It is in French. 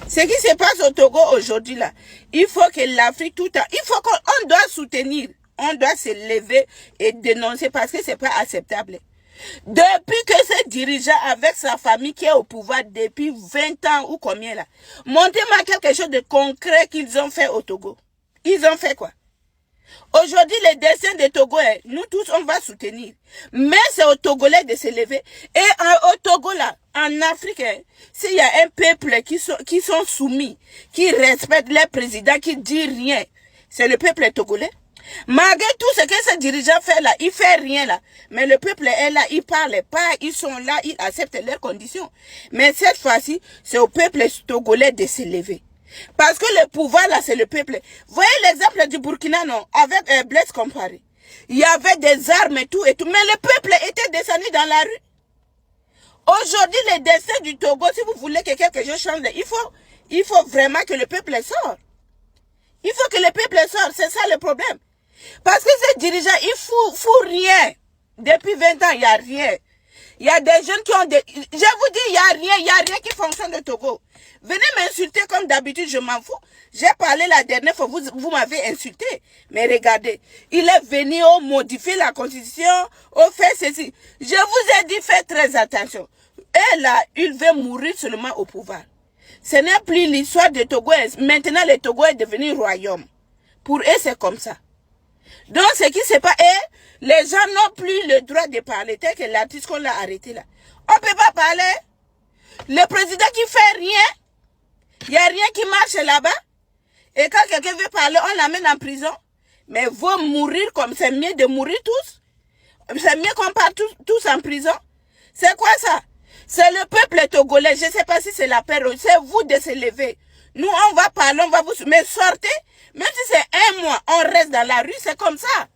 Ce qui se passe au Togo aujourd'hui là, il faut que l'Afrique tout il faut qu'on doit soutenir, on doit se lever et dénoncer parce que c'est pas acceptable. Depuis que ce dirigeant avec sa famille qui est au pouvoir depuis 20 ans ou combien là, montrez-moi quelque chose de concret qu'ils ont fait au Togo. Ils ont fait quoi? Aujourd'hui, le destin des Togo, nous tous, on va soutenir. Mais c'est aux Togolais de se lever. Et au Togo, là, en Afrique, s'il y a un peuple qui sont soumis, qui respectent les présidents, qui ne disent rien, c'est le peuple togolais. Malgré tout ce que ce dirigeant fait là, il fait rien là. Mais le peuple est là, il parle pas, ils sont là, ils acceptent leurs conditions. Mais cette fois-ci, c'est au peuple togolais de se lever. Parce que le pouvoir là, c'est le peuple. Voyez l'exemple du Burkina, non, avec Blaise Compaoré. Il y avait des armes et tout, mais le peuple était descendu dans la rue. Aujourd'hui, le destin du Togo, si vous voulez que quelque chose change, il faut vraiment que le peuple sorte. Il faut que le peuple sorte, c'est ça le problème. Parce que ces dirigeants, ils font rien. Depuis 20 ans, il n'y a rien. Il y a des jeunes qui ont des... Je vous dis, il n'y a rien qui fonctionne au Togo. Venez m'insulter comme d'habitude, je m'en fous. J'ai parlé la dernière fois, vous m'avez insulté. Mais regardez, il est venu, on modifie la constitution, on fait ceci. Je vous ai dit, faites très attention. Et là, il veut mourir seulement au pouvoir. Ce n'est plus l'histoire de Togo. Maintenant, le Togo est devenu royaume. Pour eux, c'est comme ça. Donc, ce qui se passe, les gens n'ont plus le droit de parler, tel que l'artiste qu'on l'a arrêté là. On ne peut pas parler. Le président qui fait rien, il n'y a rien qui marche là-bas. Et quand quelqu'un veut parler, on l'amène en prison. Mais vous mourir comme c'est mieux de mourir tous. C'est mieux qu'on parte tous en prison. C'est quoi ça? C'est le peuple togolais. Je ne sais pas si c'est la période. C'est vous de se lever. Nous, on va parler, on va vous... Mais sortez. Même si c'est un mois, on reste dans la rue, c'est comme ça.